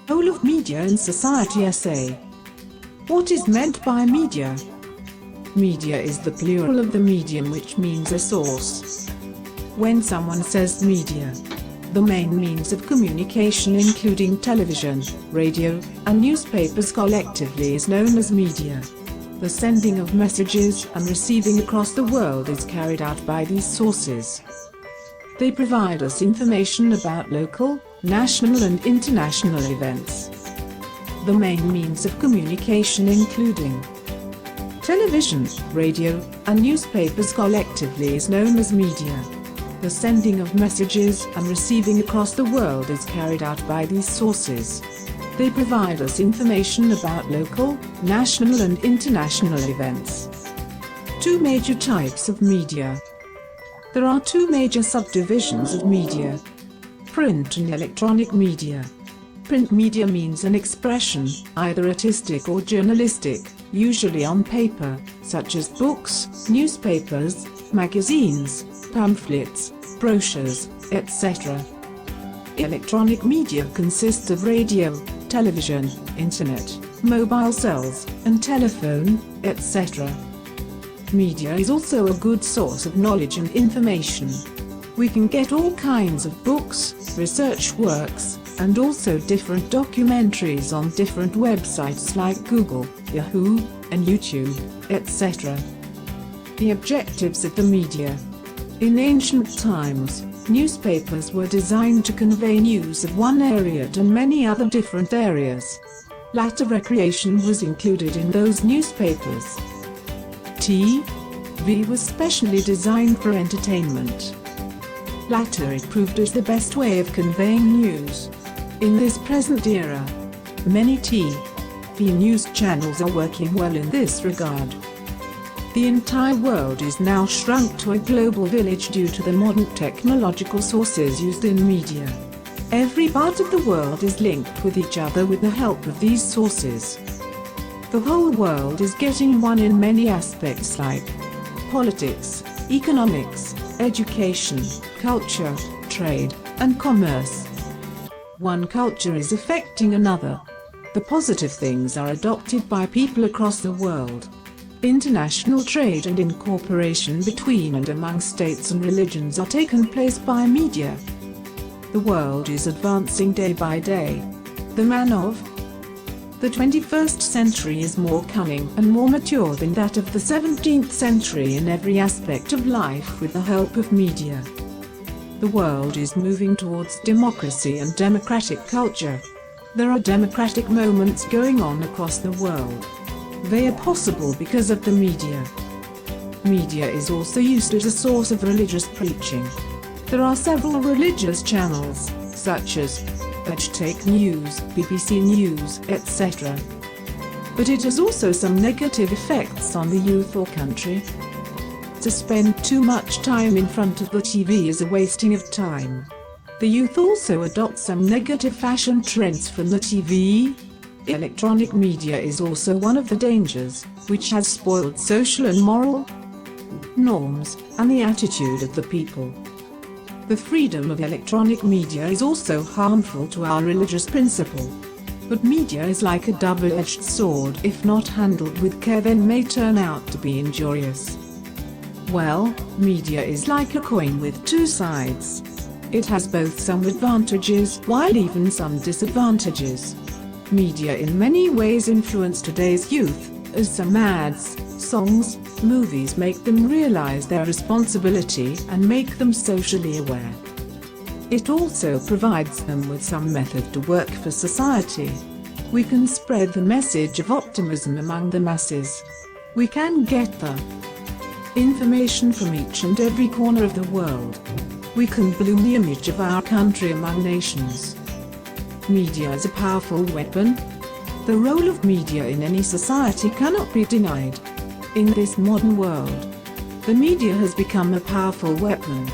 Role of media in society essay. What is meant by media? Media is the plural of the medium, which means a source. When someone says media, the main means of communication including television, radio, and newspapers collectively is known as media. The sending of messages and receiving across the world is carried out by these sources. They provide us information about local, national and international events. The main means of communication including television, radio, and newspapers collectively is known as media. The sending of messages and receiving across the world is carried out by these sources. They provide us information about local, national and international events. Two major types of media. There are two major subdivisions of media: print and electronic media. Print media means an expression, either artistic or journalistic, usually on paper, such as books, newspapers, magazines, pamphlets, brochures, etc. Electronic media consists of radio, television, internet, mobile cells, and telephone, etc. Media is also a good source of knowledge and information. We can get all kinds of books, research works, and also different documentaries on different websites like Google, Yahoo, and YouTube, etc. The objectives of the media. In ancient times, newspapers were designed to convey news of one area to many other different areas. Later recreation was included in those newspapers. TV was specially designed for entertainment. Later it proved as the best way of conveying news. In this present era, many TV news channels are working well in this regard. The entire world is now shrunk to a global village due to the modern technological sources used in media. Every part of the world is linked with each other with the help of these sources. The whole world is getting one in many aspects like politics, economics, education, culture, trade, and commerce. One culture is affecting another. The positive things are adopted by people across the world. International trade and incorporation between and among states and religions are taking place by media. The world is advancing day by day. The man of the 21st century is more cunning and more mature than that of the 17th century in every aspect of life with the help of media. The world is moving towards democracy and democratic culture. There are democratic moments going on across the world. They are possible because of the media. Media is also used as a source of religious preaching. There are several religious channels, such as Take News, BBC News, etc. But it has also some negative effects on the youth or country. To spend too much time in front of the TV is a wasting of time. The youth also adopt some negative fashion trends from the TV. Electronic media is also one of the dangers, which has spoiled social and moral norms, and the attitude of the people. The freedom of electronic media is also harmful to our religious principle. But media is like a double-edged sword. If not handled with care, then may turn out to be injurious. Well, media is like a coin with two sides. It has both some advantages while even some disadvantages. Media in many ways influence today's youth, as some ads, songs, movies make them realize their responsibility and make them socially aware. It also provides them with some method to work for society. We can spread the message of optimism among the masses. We can get the information from each and every corner of the world. We can bloom the image of our country among nations. Media is a powerful weapon. The role of media in any society cannot be denied. In this modern world, the media has become a powerful weapon.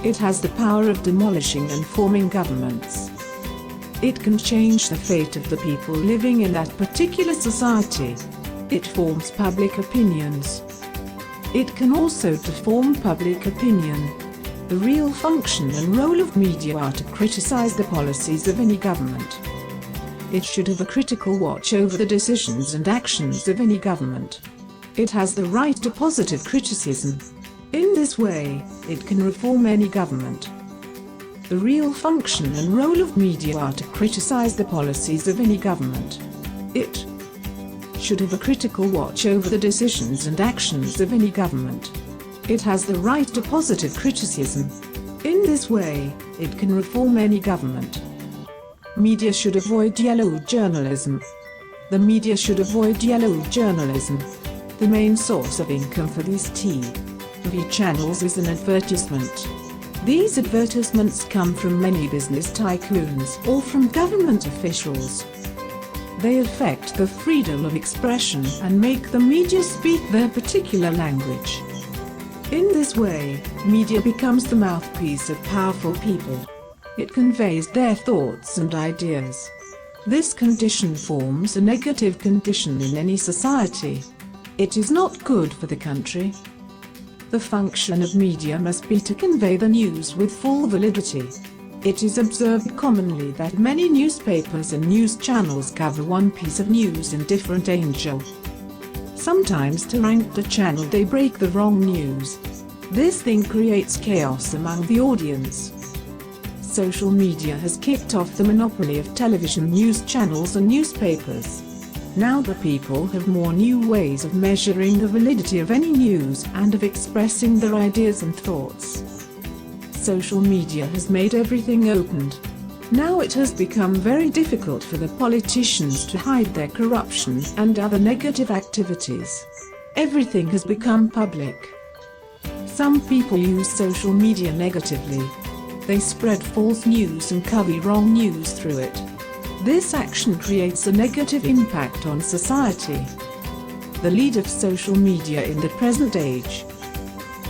It has the power of demolishing and forming governments. It can change the fate of the people living in that particular society. It forms public opinions. It can also deform public opinion. The real function and role of media are to criticize the policies of any government. It should have a critical watch over the decisions and actions of any government. It has the right to positive criticism. In this way, it can reform any government. The real function and role of media are to criticize the policies of any government. It should have a critical watch over the decisions and actions of any government. It has the right to positive criticism. In this way, it can reform any government. Media should avoid yellow journalism. The media should avoid yellow journalism. The main source of income for these TV channels is an advertisement. These advertisements come from many business tycoons or from government officials. They affect the freedom of expression and make the media speak their particular language. In this way, media becomes the mouthpiece of powerful people. It conveys their thoughts and ideas. This condition forms a negative condition in any society. It is not good for the country. The function of media must be to convey the news with full validity. It is observed commonly that many newspapers and news channels cover one piece of news in different angles. Sometimes to rank the channel they break the wrong news. This thing creates chaos among the audience. Social media has kicked off the monopoly of television news channels and newspapers. Now the people have more new ways of measuring the validity of any news and of expressing their ideas and thoughts. Social media has made everything opened. Now it has become very difficult for the politicians to hide their corruption and other negative activities. Everything has become public. Some people use social media negatively. They spread false news and cover wrong news through it. This action creates a negative impact on society. The lead of social media in the present age.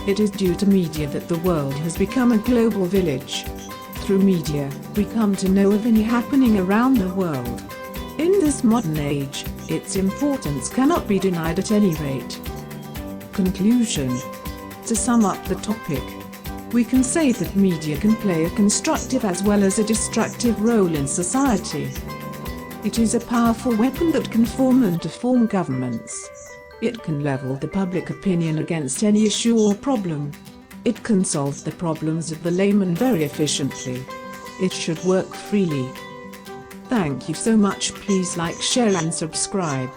It is due to media that the world has become a global village. Through media, we come to know of any happening around the world. In this modern age, its importance cannot be denied at any rate. Conclusion. To sum up the topic, we can say that media can play a constructive as well as a destructive role in society. It is a powerful weapon that can form and deform governments. It can level the public opinion against any issue or problem. It can solve the problems of the layman very efficiently. It should work freely. Thank you so much. Please like, share and subscribe.